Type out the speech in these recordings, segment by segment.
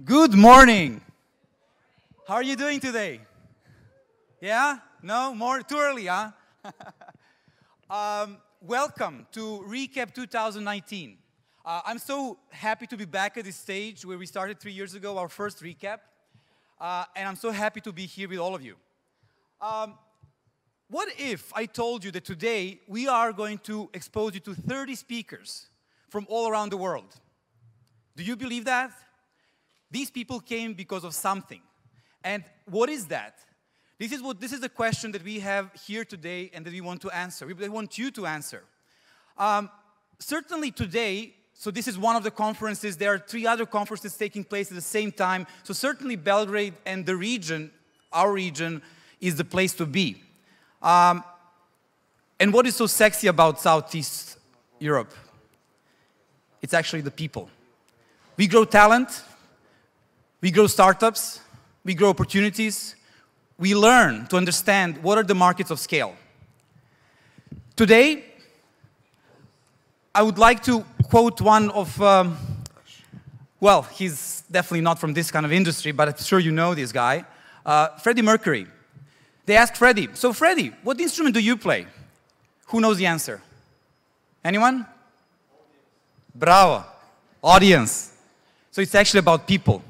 Good morning. How are you doing today? Yeah? No? More? Too early, huh? Welcome to ReCap 2019. I'm so happy to be back at this stage where we started 3 years ago, our first ReCap. And I'm so happy to be here with all of you. What if I told you that today we are going to expose you to 30 speakers from all around the world? Do you believe that? These people came because of something. And what is that? This is the question that we have here today and that we want to answer. We want you to answer. Certainly today, so this is one of the conferences. There are 3 other conferences taking place at the same time. So certainly Belgrade and the region, our region, is the place to be. And what is so sexy about Southeast Europe? It's actually the people. We grow talent. We grow startups, we grow opportunities, we learn to understand what are the markets of scale. Today, I would like to quote one of, well, he's definitely not from this kind of industry, but I'm sure you know this guy, Freddie Mercury. They asked Freddie, so Freddie, what instrument do you play? Who knows the answer? Anyone? Bravo, audience. So it's actually about people.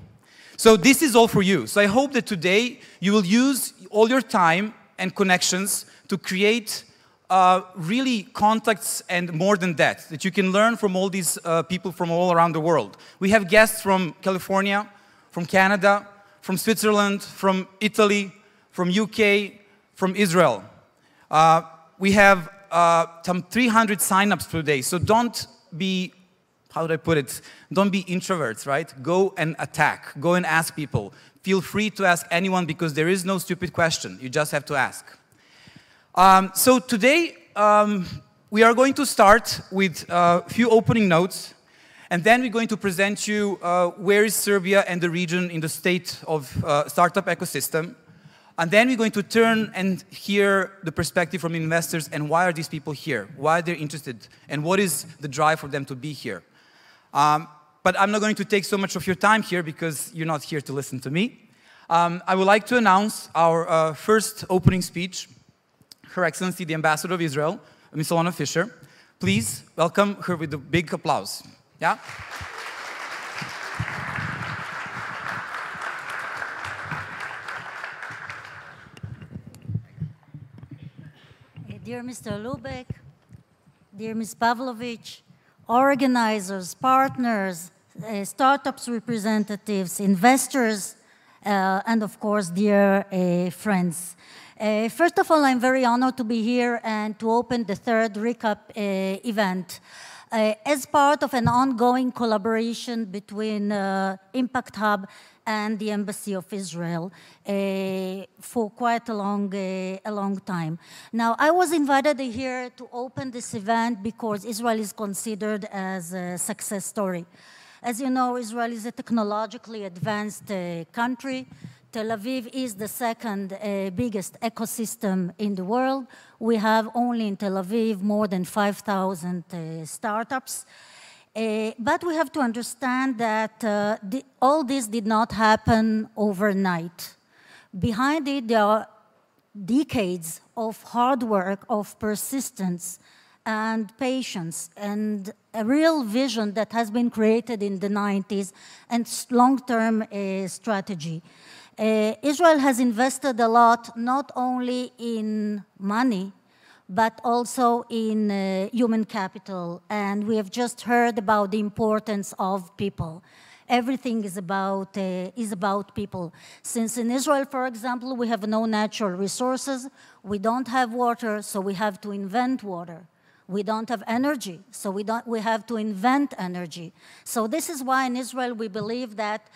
So this is all for you. So I hope that today you will use all your time and connections to create really contacts and more than that you can learn from all these people from all around the world. We have guests from California, from Canada, from Switzerland, from Italy, from UK, from Israel. We have some 300 signups today, so don't be, how do I put it? Don't be introverts, right? Go and attack. Go and ask people. Feel free to ask anyone because there is no stupid question. You just have to ask. So today, we are going to start with a few opening notes, and then we're going to present you where is Serbia and the region in the state of startup ecosystem. And then we're going to turn and hear the perspective from investors and why are these people here? Why they're interested? And what is the drive for them to be here? But I'm not going to take so much of your time here because you're not here to listen to me. I would like to announce our first opening speech, Her Excellency, the Ambassador of Israel, Ms. Alona Fisher. Please welcome her with a big applause. Yeah? Dear Mr. Lubeck, dear Ms. Pavlović, organizers, partners, startups representatives, investors, and of course, dear friends. First of all, I'm very honored to be here and to open the 3rd ReCap event. As part of an ongoing collaboration between Impact Hub and the Embassy of Israel for quite a long time. Now, I was invited here to open this event because Israel is considered as a success story. As you know, Israel is a technologically advanced country. Tel Aviv is the 2nd biggest ecosystem in the world. We have only in Tel Aviv more than 5,000 startups. But we have to understand that all this did not happen overnight. Behind it, there are decades of hard work, of persistence, and patience, and a real vision that has been created in the 90s, and long-term strategy. Israel has invested a lot, not only in money, but also in human capital. And we have just heard about the importance of people. Everything is about people. Since in Israel, for example, we have no natural resources, we don't have water, so we have to invent water. We don't have energy, so we have to invent energy. So this is why in Israel we believe that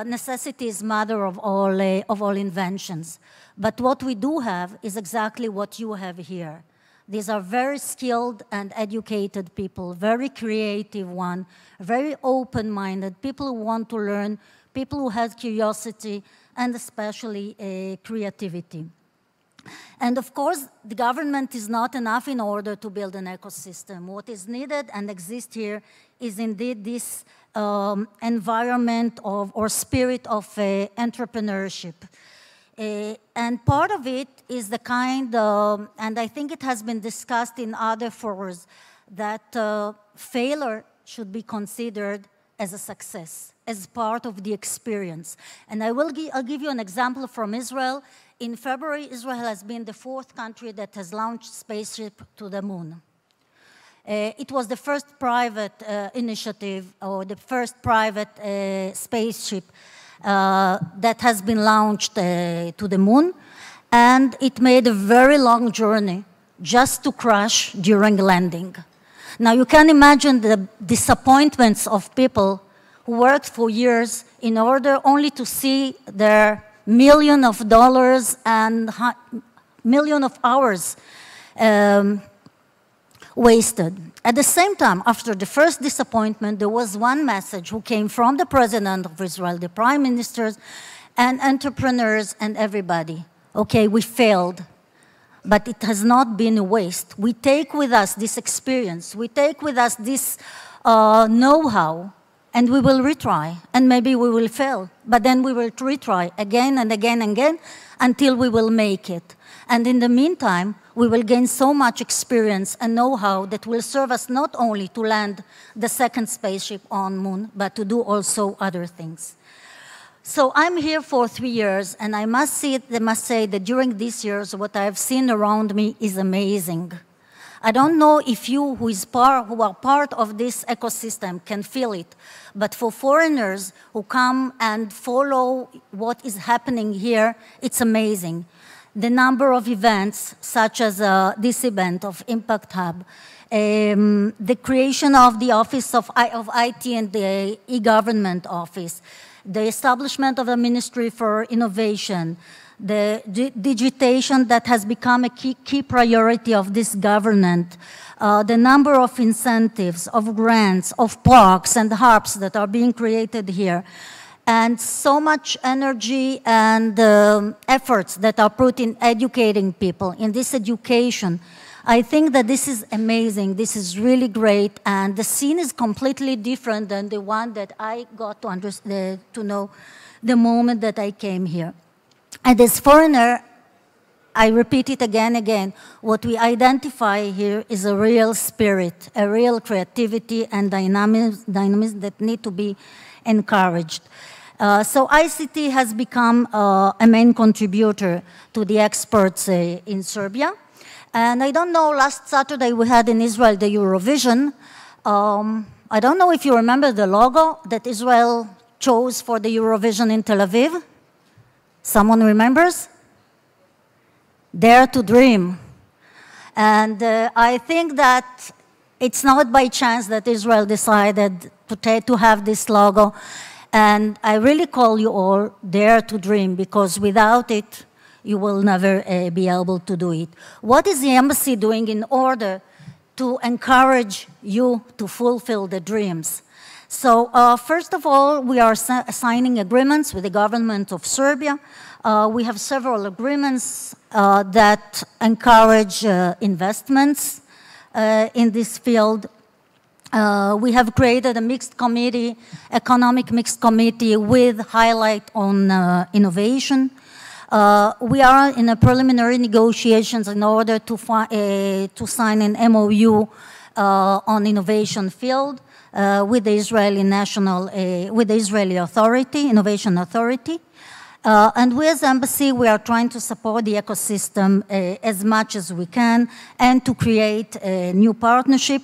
necessity is mother of all inventions. But what we do have is exactly what you have here. These are very skilled and educated people, very creative one, very open-minded, people who want to learn, people who have curiosity, and especially creativity. And of course, the government is not enough in order to build an ecosystem. What is needed and exists here is indeed this environment of, or spirit of entrepreneurship. And part of it is the kind of, and I think it has been discussed in other forums, that failure should be considered as a success, as part of the experience. And I'll give you an example from Israel. In February, Israel has been the 4th country that has launched spaceship to the moon. It was the first private initiative, or the first private spaceship that has been launched to the moon, and it made a very long journey just to crash during landing. Now you can imagine the disappointments of people who worked for years in order only to see their $millions of dollars and millions of hours wasted. At the same time, after the first disappointment, there was one message who came from the President of Israel, the Prime Ministers, and entrepreneurs and everybody. Okay, we failed, but it has not been a waste. We take with us this experience, we take with us this know-how, and we will retry, and maybe we will fail, but then we will retry again and again and again until we will make it. And in the meantime, we will gain so much experience and know-how that will serve us not only to land the second spaceship on moon, but to do also other things. So I'm here for 3 years, and I must say that during these years, what I've seen around me is amazing. I don't know if you who are part of this ecosystem can feel it, but for foreigners who come and follow what is happening here, it's amazing. The number of events, such as this event of Impact Hub, the creation of the Office of IT and the e-government office, the establishment of a Ministry for Innovation, the digitization that has become a key priority of this government, the number of incentives, of grants, of parks and hubs that are being created here, and so much energy and efforts that are put in educating people, in this education. I think that this is amazing, this is really great, and the scene is completely different than the one that I got to know the moment that I came here. And as foreigner, I repeat it again and again, what we identify here is a real spirit, a real creativity and dynamism that need to be encouraged. So ICT has become a main contributor to the experts in Serbia. And I don't know, last Saturday we had in Israel the Eurovision. I don't know if you remember the logo that Israel chose for the Eurovision in Tel Aviv. Someone remembers? Dare to Dream. And I think that it's not by chance that Israel decided to have this logo. And I really call you all dare to dream, because without it, you will never be able to do it. What is the embassy doing in order to encourage you to fulfill the dreams? So first of all, we are signing agreements with the government of Serbia. We have several agreements that encourage investments in this field. We have created a mixed committee, economic mixed committee with highlight on innovation. We are in a preliminary negotiations in order to sign an MOU on innovation field with the Israeli with the Israeli authority, innovation authority. And we as embassy, we are trying to support the ecosystem as much as we can and to create a new partnership.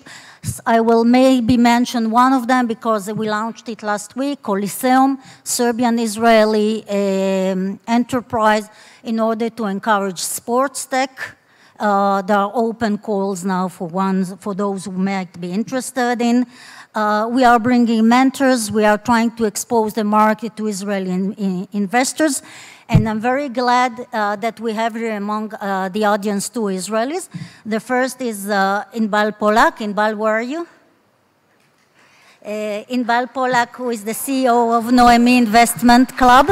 I will maybe mention one of them because we launched it last week, Coliseum, Serbian-Israeli enterprise, in order to encourage sports tech. There are open calls now for those who might be interested in. We are bringing mentors. We are trying to expose the market to Israeli investors. And I'm very glad that we have here among the audience 2 Israelis. The first is Inbal Polak. Inbal, where are you? Inbal Polak, who is the CEO of Noemi Investment Club.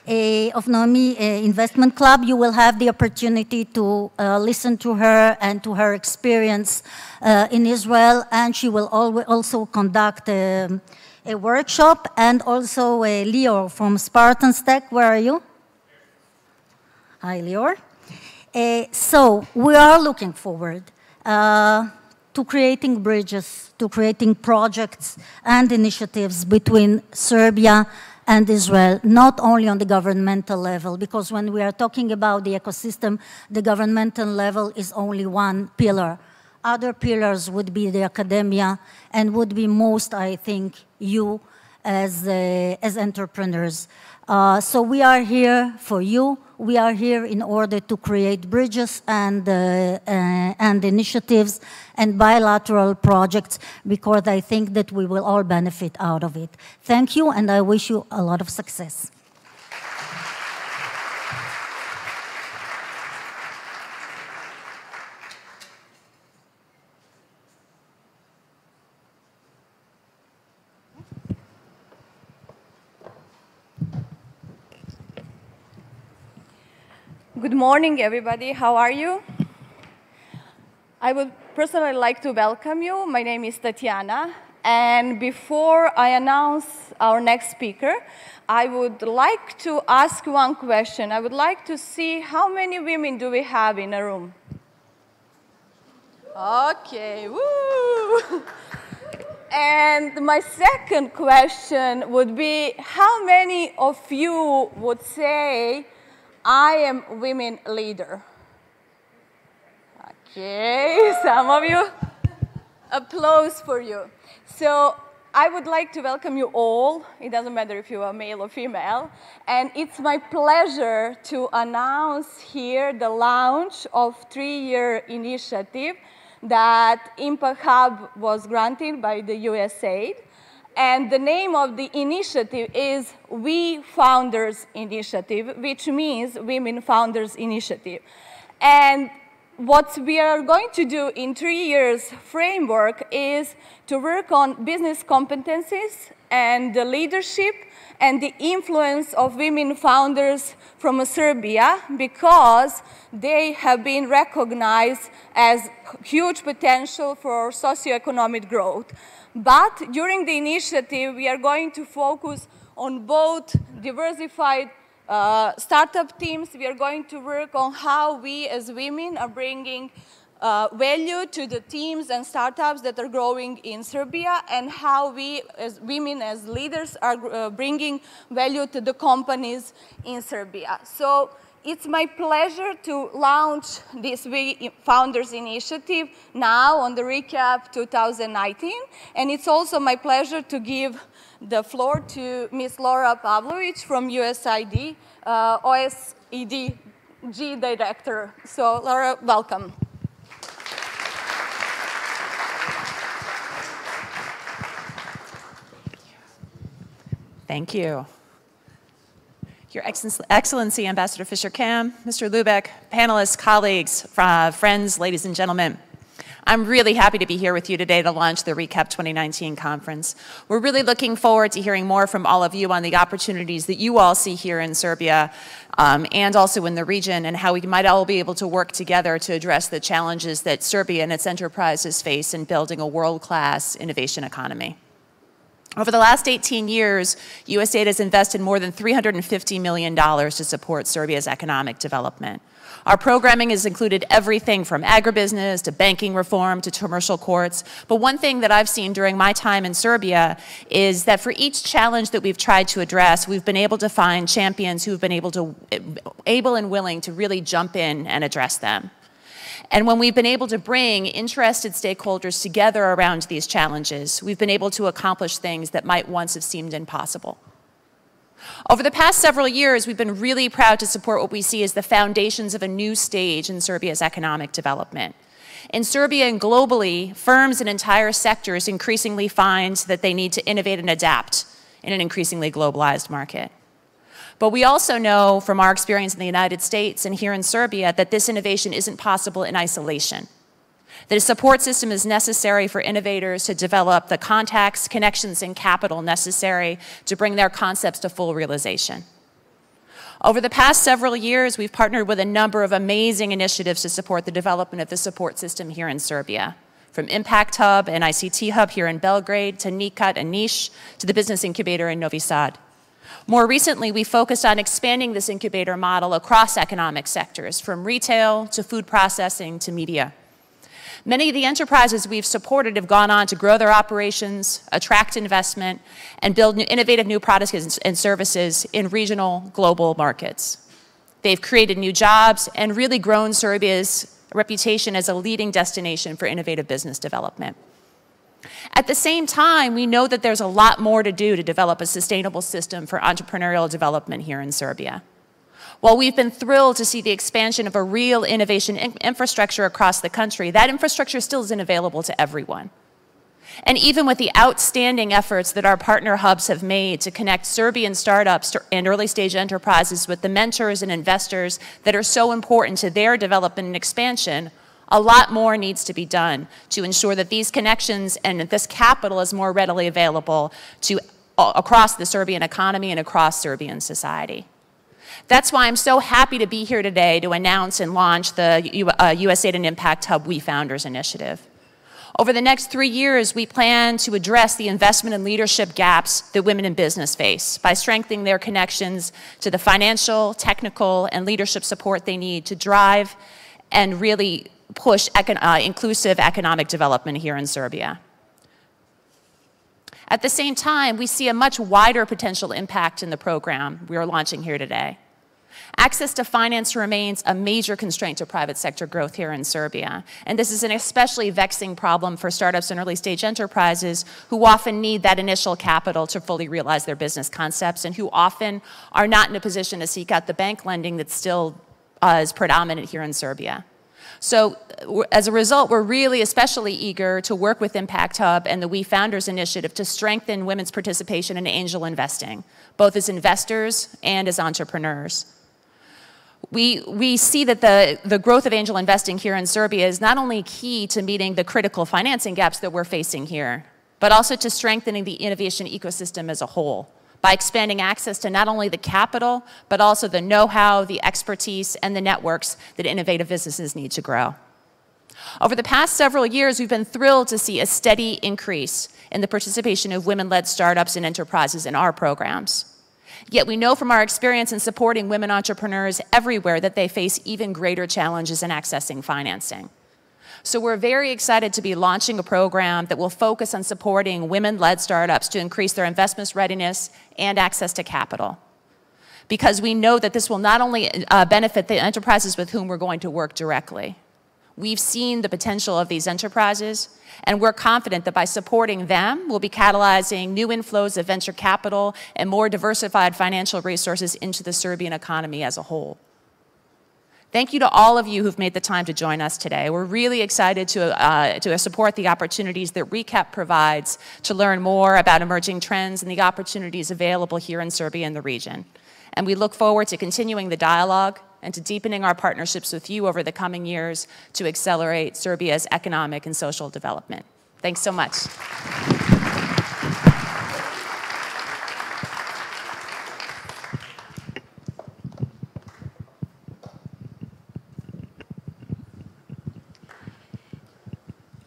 of Naomi Investment Club. You will have the opportunity to listen to her and to her experience in Israel, and she will also conduct a workshop. And also Lior from Spartan Tech, where are you? Hi, Lior. So we are looking forward to creating bridges, to creating projects and initiatives between Serbia and Israel, not only on the governmental level, because when we are talking about the ecosystem, the governmental level is only one pillar. Other pillars would be the academia and would be most, I think, you as entrepreneurs. So we are here for you. We are here in order to create bridges and initiatives and bilateral projects, because I think that we will all benefit out of it. Thank you, and I wish you a lot of success. Good morning, everybody. How are you? I would personally like to welcome you. My name is Tatiana. And before I announce our next speaker, I would like to ask one question. I would like to see how many women do we have in a room? Okay, woo! And my second question would be, how many of you would say, I am women leader? Okay, some of you. Applause for you. So I would like to welcome you all. It doesn't matter if you are male or female. And it's my pleasure to announce here the launch of a 3-year initiative that Impact Hub was granted by the USAID. And the name of the initiative is We Founders Initiative, which means Women Founders Initiative. And what we are going to do in 3 years framework is to work on business competencies and the leadership and the influence of women founders from Serbia, because they have been recognized as huge potential for socioeconomic growth. But during the initiative, we are going to focus on both diversified startup teams. We are going to work on how we as women are bringing value to the teams and startups that are growing in Serbia, and how we as women, as leaders, are bringing value to the companies in Serbia. So it's my pleasure to launch this We Founders Initiative now on the ReCap 2019. And it's also my pleasure to give the floor to Ms. Laura Pavlović from USAID, OSED G Director. So Laura, welcome. Thank you. Your Excellency, Ambassador Fisher-Kamm, Mr. Lubeck, panelists, colleagues, friends, ladies and gentlemen. I'm really happy to be here with you today to launch the ReCap 2019 conference. We're really looking forward to hearing more from all of you on the opportunities that you all see here in Serbia and also in the region, and how we might all be able to work together to address the challenges that Serbia and its enterprises face in building a world-class innovation economy. Over the last 18 years, USAID has invested more than $350 million to support Serbia's economic development. Our programming has included everything from agribusiness to banking reform to commercial courts. But one thing that I've seen during my time in Serbia is that for each challenge that we've tried to address, we've been able to find champions who've been able and willing to really jump in and address them. And when we've been able to bring interested stakeholders together around these challenges, we've been able to accomplish things that might once have seemed impossible. Over the past several years, we've been really proud to support what we see as the foundations of a new stage in Serbia's economic development. In Serbia and globally, firms and entire sectors increasingly find that they need to innovate and adapt in an increasingly globalized market. But we also know from our experience in the United States and here in Serbia that this innovation isn't possible in isolation. That a support system is necessary for innovators to develop the contacts, connections, and capital necessary to bring their concepts to full realization. Over the past several years, we've partnered with a number of amazing initiatives to support the development of the support system here in Serbia. From Impact Hub and ICT Hub here in Belgrade, to NICAT and Niš, to the Business Incubator in Novi Sad. More recently, we focused on expanding this incubator model across economic sectors, from retail to food processing to media. Many of the enterprises we've supported have gone on to grow their operations, attract investment, and build innovative new products and services in regional, global markets. They've created new jobs and really grown Serbia's reputation as a leading destination for innovative business development. At the same time, we know that there's a lot more to do to develop a sustainable system for entrepreneurial development here in Serbia. While we've been thrilled to see the expansion of a real innovation infrastructure across the country, that infrastructure still isn't available to everyone. And even with the outstanding efforts that our partner hubs have made to connect Serbian startups and early stage enterprises with the mentors and investors that are so important to their development and expansion, a lot more needs to be done to ensure that these connections and that this capital is more readily available to across the Serbian economy and across Serbian society. That's why I'm so happy to be here today to announce and launch the USAID and Impact Hub We Founders Initiative. Over the next 3 years, we plan to address the investment and leadership gaps that women in business face by strengthening their connections to the financial, technical, and leadership support they need to drive and really push inclusive economic development here in Serbia. At the same time, we see a much wider potential impact in the program we are launching here today. Access to finance remains a major constraint to private sector growth here in Serbia, and this is an especially vexing problem for startups and early stage enterprises who often need that initial capital to fully realize their business concepts and who often are not in a position to seek out the bank lending that still is predominant here in Serbia. So as a result, we're really especially eager to work with Impact Hub and the We Founders Initiative to strengthen women's participation in angel investing, both as investors and as entrepreneurs. We see that the growth of angel investing here in Serbia is not only key to meeting the critical financing gaps that we're facing here, but also to strengthening the innovation ecosystem as a whole, by expanding access to not only the capital, but also the know-how, the expertise, and the networks that innovative businesses need to grow. Over the past several years, we've been thrilled to see a steady increase in the participation of women-led startups and enterprises in our programs. Yet we know from our experience in supporting women entrepreneurs everywhere that they face even greater challenges in accessing financing. So we're very excited to be launching a program that will focus on supporting women-led startups to increase their investment readiness and access to capital. Because we know that this will not only benefit the enterprises with whom we're going to work directly. We've seen the potential of these enterprises, and we're confident that by supporting them, we'll be catalyzing new inflows of venture capital and more diversified financial resources into the Serbian economy as a whole. Thank you to all of you who've made the time to join us today. We're really excited to support the opportunities that ReCap provides to learn more about emerging trends and the opportunities available here in Serbia and the region. And we look forward to continuing the dialogue and to deepening our partnerships with you over the coming years to accelerate Serbia's economic and social development. Thanks so much.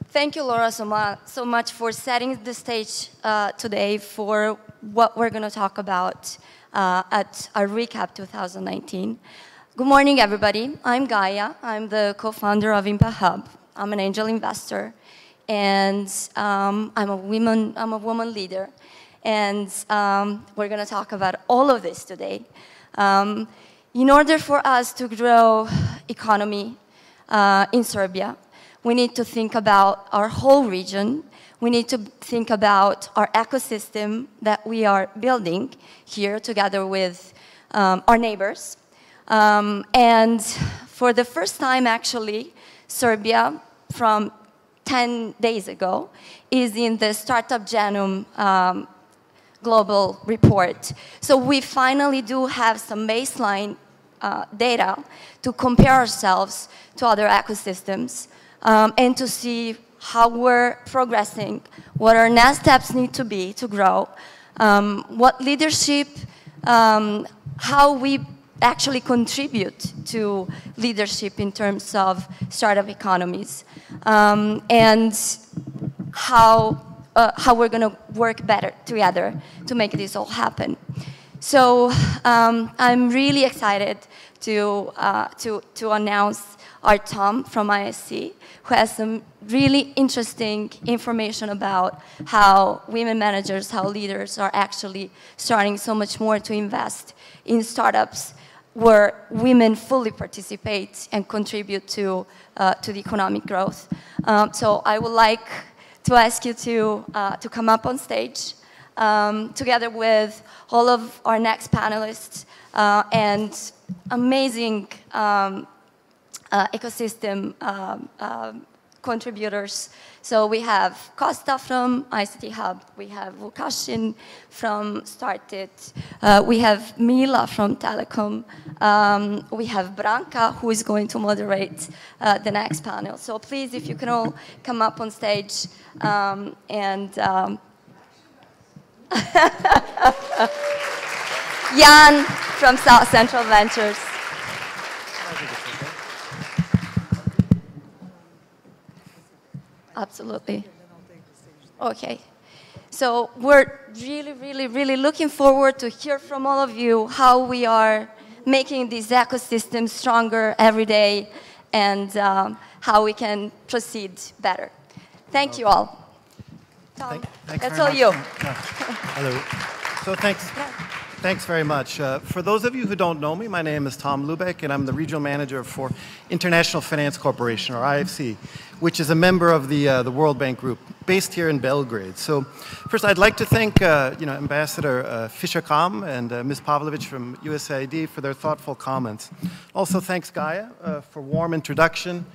Thank you, Laura, so much for setting the stage today for what we're going to talk about at our ReCap 2019. Good morning, everybody. I'm Gaia. I'm the co-founder of Impact Hub. I'm an angel investor, and I'm a woman leader. And we're going to talk about all of this today. In order for us to grow economy in Serbia, we need to think about our whole region. We need to think about our ecosystem that we are building here together with our neighbors. And for the first time, actually, Serbia, from 10 days ago, is in the Startup Genome global report. So we finally do have some baseline data to compare ourselves to other ecosystems and to see how we're progressing, what our next steps need to be to grow, what leadership, how we actually contribute to leadership in terms of startup economies, and how we're going to work better together to make this all happen. So I'm really excited to announce our Tom from SxSE, who has some really interesting information about how women managers, how leaders are actually starting so much more to invest in startups where women fully participate and contribute to the economic growth. So I would like to ask you to come up on stage together with all of our next panelists and amazing ecosystem contributors. So we have Costa from ICT Hub, we have Vukashin from Started, we have Mila from Telecom, we have Branka, who is going to moderate the next panel. So please, if you can all come up on stage and Jan from South Central Ventures. Absolutely. Okay. So we're really looking forward to hear from all of you how we are making these ecosystems stronger every day and how we can proceed better. Thank you all. Tom, that's all you. Hello. So thanks very much. For those of you who don't know me, my name is Tom Lubeck, and I'm the regional manager for International Finance Corporation, or IFC, which is a member of the World Bank Group, based here in Belgrade. So first, I'd like to thank Ambassador Fisher-Kamm and Ms. Pavlović from USAID for their thoughtful comments. Also, thanks Gaia for warm introduction,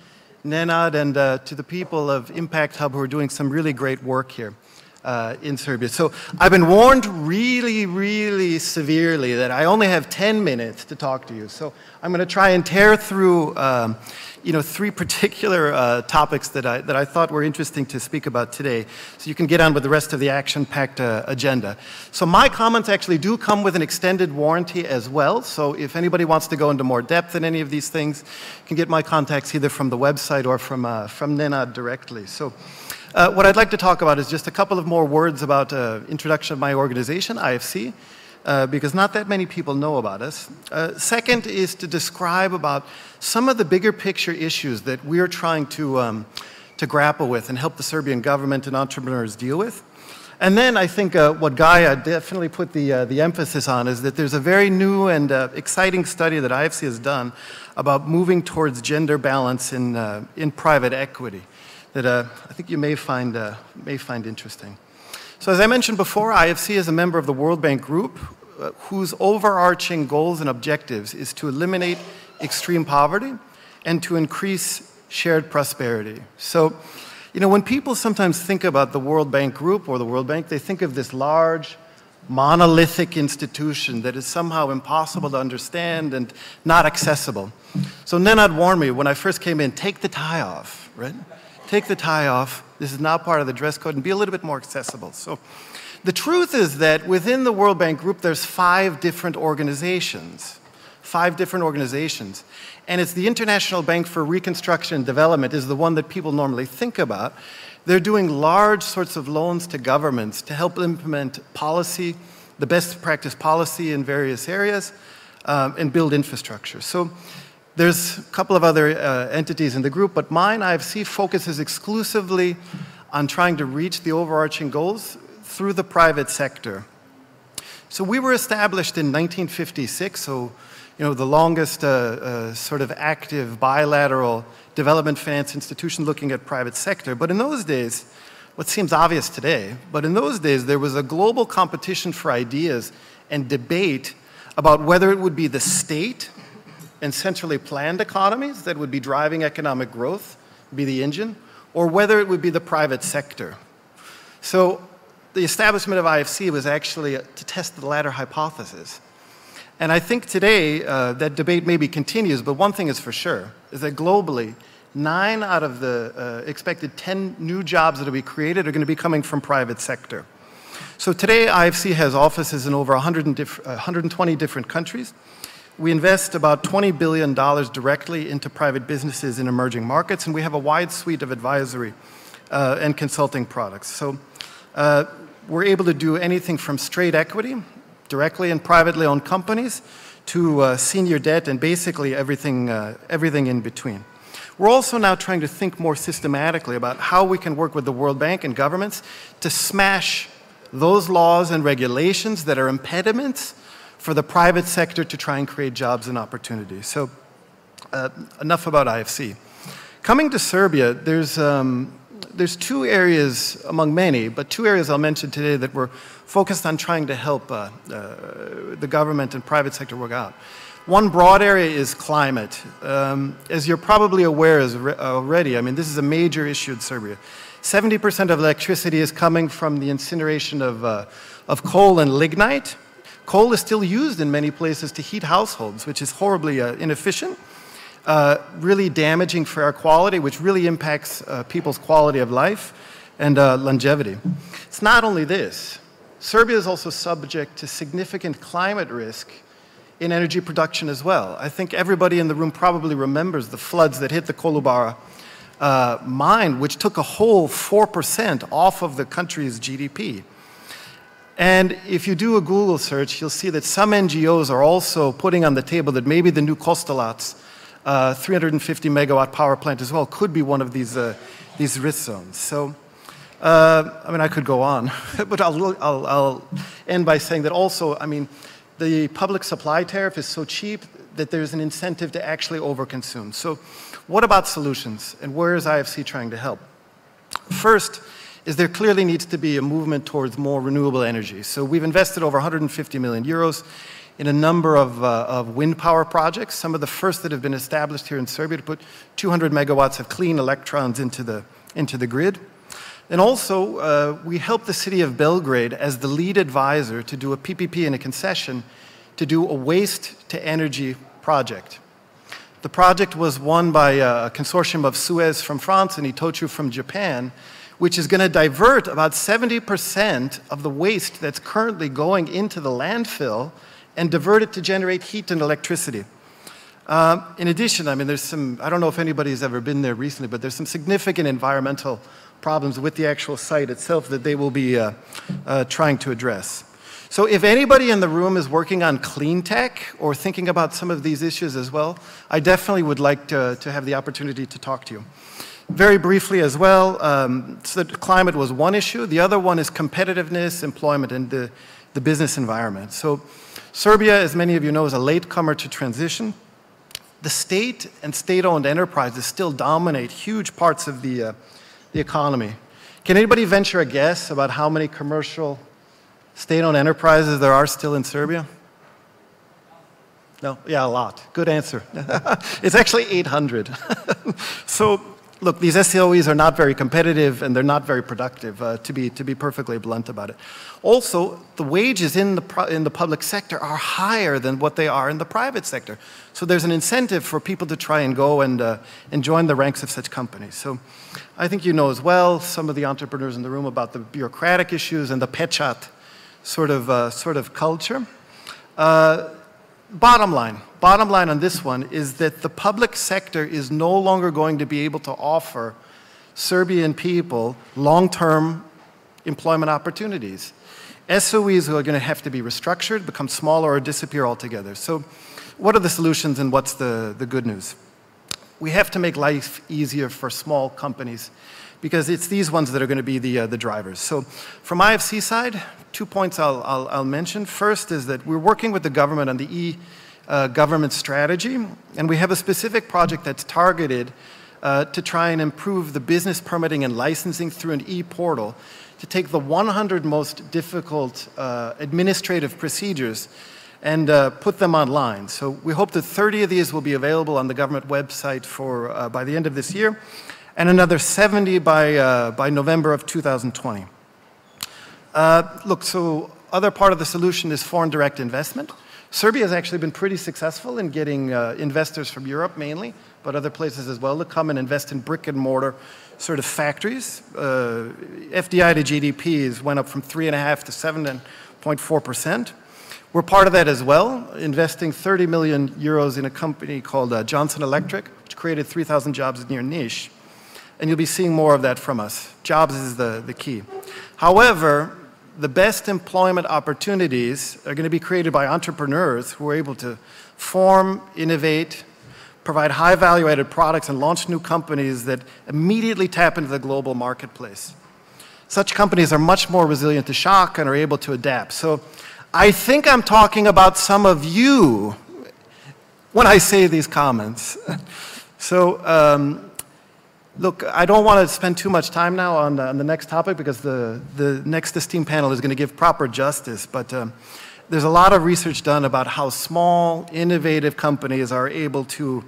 Nenad, and to the people of Impact Hub who are doing some really great work here in Serbia. So I've been warned really severely that I only have 10 minutes to talk to you. So I'm going to try and tear through three particular topics that I thought were interesting to speak about today, so you can get on with the rest of the action-packed agenda. So my comments actually do come with an extended warranty as well, so if anybody wants to go into more depth in any of these things, you can get my contacts either from the website or from Nenad directly. So what I'd like to talk about is just a couple of more words about introduction of my organization, IFC, because not that many people know about us. Second is to describe about some of the bigger picture issues that we're trying to grapple with and help the Serbian government and entrepreneurs deal with. And then I think what Gaia definitely put the emphasis on is that there's a very new and exciting study that IFC has done about moving towards gender balance in private equity that I think you may find interesting. So as I mentioned before, IFC is a member of the World Bank Group whose overarching goals and objectives is to eliminate extreme poverty and to increase shared prosperity. So, when people sometimes think about the World Bank Group or the World Bank, they think of this large, monolithic institution that is somehow impossible to understand and not accessible. So Nenad warned me when I first came in, take the tie off, right? Take the tie off. This is not part of the dress code, and be a little bit more accessible. So the truth is that within the World Bank Group, there's 5 different organizations. 5 different organizations. And it's the International Bank for Reconstruction and Development is the one that people normally think about. They're doing large sorts of loans to governments to help implement policy, the best practice policy in various areas, and build infrastructure. So there's a couple of other entities in the group, but mine, IFC, focuses exclusively on trying to reach the overarching goals through the private sector. So we were established in 1956, so the longest sort of active bilateral development finance institution looking at private sector. But in those days, what seems obvious today, but in those days there was a global competition for ideas and debate about whether it would be the state and centrally planned economies that would be driving economic growth, be the engine, or whether it would be the private sector. So the establishment of IFC was actually to test the latter hypothesis. And I think today that debate maybe continues, but one thing is for sure, is that globally, 9 out of the expected 10 new jobs that will be created are going to be coming from private sector. So today, IFC has offices in over 120 different countries. We invest about $20 billion directly into private businesses in emerging markets, and we have a wide suite of advisory and consulting products. So we're able to do anything from straight equity, directly in privately owned companies, to senior debt and basically everything in between. We're also now trying to think more systematically about how we can work with the World Bank and governments to smash those laws and regulations that are impediments for the private sector to try and create jobs and opportunities. So enough about IFC. Coming to Serbia, there's two areas among many, but two areas I'll mention today that we're focused on trying to help the government and private sector work out. One broad area is climate. As you're probably aware already, I mean, this is a major issue in Serbia. 70% of electricity is coming from the incineration of coal and lignite. Coal is still used in many places to heat households, which is horribly inefficient, really damaging for air quality, which really impacts people's quality of life and longevity. It's not only this. Serbia is also subject to significant climate risk in energy production as well. I think everybody in the room probably remembers the floods that hit the Kolubara mine, which took a whole 4% off of the country's GDP. And if you do a Google search, you'll see that some NGOs are also putting on the table that maybe the new Kostolac 350 megawatt power plant as well could be one of these risk zones. So, I mean, I could go on, but I'll end by saying that also, I mean, the public supply tariff is so cheap that there's an incentive to actually overconsume. So what about solutions, and where is IFC trying to help? First is there clearly needs to be a movement towards more renewable energy. So we've invested over 150 million euros in a number of wind power projects, some of the first that have been established here in Serbia to put 200 megawatts of clean electrons into the grid. And also, we helped the city of Belgrade as the lead advisor to do a PPP and a concession to do a waste-to-energy project. The project was won by a consortium of Suez from France and Itochu from Japan, which is going to divert about 70% of the waste that's currently going into the landfill and divert it to generate heat and electricity. In addition, I mean, there's some, I don't know if anybody's ever been there recently, but there's some significant environmental problems with the actual site itself that they will be trying to address. So if anybody in the room is working on clean tech or thinking about some of these issues as well, I definitely would like to have the opportunity to talk to you. Very briefly as well, so climate was one issue. The other one is competitiveness, employment, and the business environment. So Serbia, as many of you know, is a latecomer to transition. The state and state-owned enterprises still dominate huge parts of the economy. Can anybody venture a guess about how many commercial state-owned enterprises there are still in Serbia? No? Yeah, a lot. Good answer. It's actually 800. So, look, these SOEs are not very competitive and they're not very productive, to be perfectly blunt about it. Also, the wages in the public sector are higher than what they are in the private sector. So there's an incentive for people to try and go and join the ranks of such companies. So I think you know as well, some of the entrepreneurs in the room, about the bureaucratic issues and the pechat sort of culture. Bottom line on this one is that the public sector is no longer going to be able to offer Serbian people long-term employment opportunities. SOEs are going to have to be restructured, become smaller, or disappear altogether. So what are the solutions and what's the good news? We have to make life easier for small companies because it's these ones that are going to be the drivers. So from IFC side, 2 points I'll mention. First is that we're working with the government on the e-government strategy, and we have a specific project that's targeted to try and improve the business permitting and licensing through an e-portal to take the 100 most difficult administrative procedures and put them online. So we hope that 30 of these will be available on the government website by the end of this year, and another 70 by November of 2020. Look, so other part of the solution is foreign direct investment. Serbia has actually been pretty successful in getting investors from Europe mainly, but other places as well, to come and invest in brick and mortar sort of factories. FDI to GDP went up from 3.5% to 7.4%. We're part of that as well, investing 30 million euros in a company called Johnson Electric, which created 3,000 jobs in your niche. And you'll be seeing more of that from us. Jobs is the key. However, the best employment opportunities are going to be created by entrepreneurs who are able to form, innovate, provide high value-added products, and launch new companies that immediately tap into the global marketplace. Such companies are much more resilient to shock and are able to adapt. So I think I'm talking about some of you when I say these comments. So look, I don't want to spend too much time now on the next topic because the next esteemed panel is going to give proper justice. But there's a lot of research done about how small, innovative companies are able to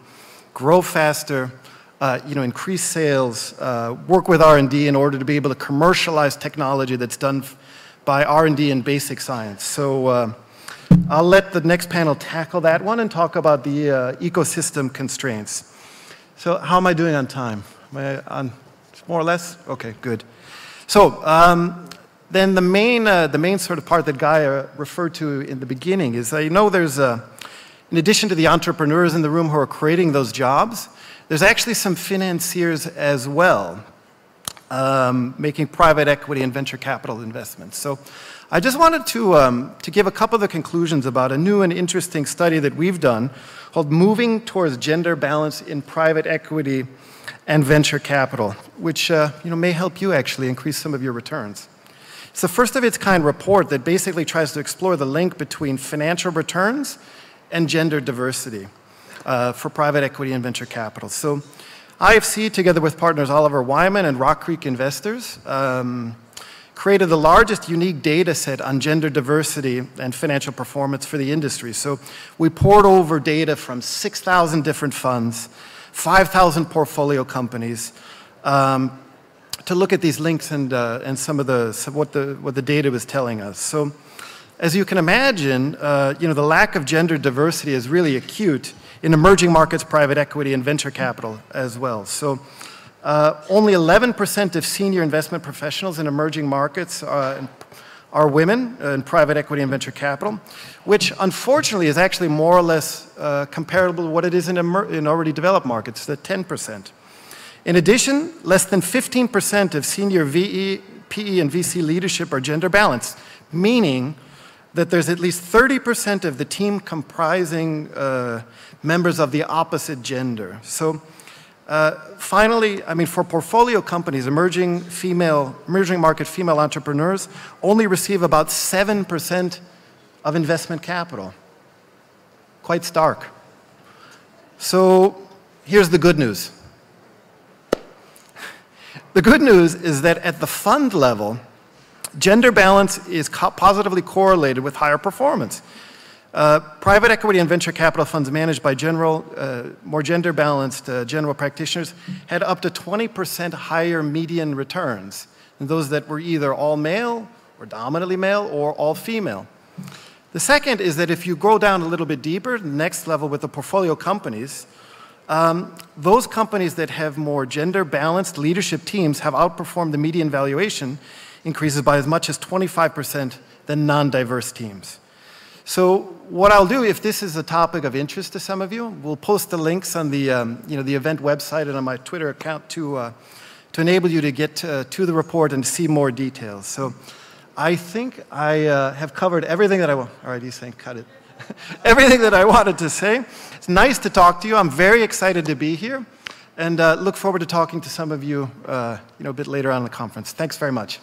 grow faster, increase sales, work with R&D in order to be able to commercialize technology that's done by R&D and basic science. So I'll let the next panel tackle that one and talk about the ecosystem constraints. So how am I doing on time? Am I on more or less? Okay, good. So then the main sort of part that Guy referred to in the beginning is, there's in addition to the entrepreneurs in the room who are creating those jobs, there's actually some financiers as well, making private equity and venture capital investments. So I just wanted to give a couple of the conclusions about a new and interesting study that we've done called Moving Towards Gender Balance in Private Equity and Venture Capital, which may help you actually increase some of your returns. It's the first of its kind report that basically tries to explore the link between financial returns and gender diversity for private equity and venture capital. So IFC, together with partners Oliver Wyman and Rock Creek Investors, created the largest unique data set on gender diversity and financial performance for the industry. So we poured over data from 6,000 different funds, 5,000 portfolio companies, to look at these links and some of what the data was telling us. So as you can imagine, the lack of gender diversity is really acute in emerging markets, private equity, and venture capital as well. So only 11% of senior investment professionals in emerging markets are women in private equity and venture capital, which unfortunately is actually more or less comparable to what it is in already developed markets, the 10%. In addition, less than 15% of senior VE, PE, and VC leadership are gender balanced, meaning that there's at least 30% of the team comprising members of the opposite gender. So finally, for portfolio companies, emerging market female entrepreneurs only receive about 7% of investment capital. Quite stark. So here's the good news. The good news is that at the fund level, gender balance is positively correlated with higher performance. Private equity and venture capital funds managed by more gender-balanced general practitioners had up to 20% higher median returns than those that were either all male or dominantly male or all female. The second is that if you go down a little bit deeper, the next level with the portfolio companies, those companies that have more gender-balanced leadership teams have outperformed the median valuation increases by as much as 25% than non-diverse teams. So what I'll do, if this is a topic of interest to some of you, we'll post the links on the, the event website and on my Twitter account to enable you to get to the report and see more details. So I think I have covered everything that I want. All right, he's saying cut it. Everything that I wanted to say. It's nice to talk to you. I'm very excited to be here and look forward to talking to some of you, a bit later on in the conference. Thanks very much.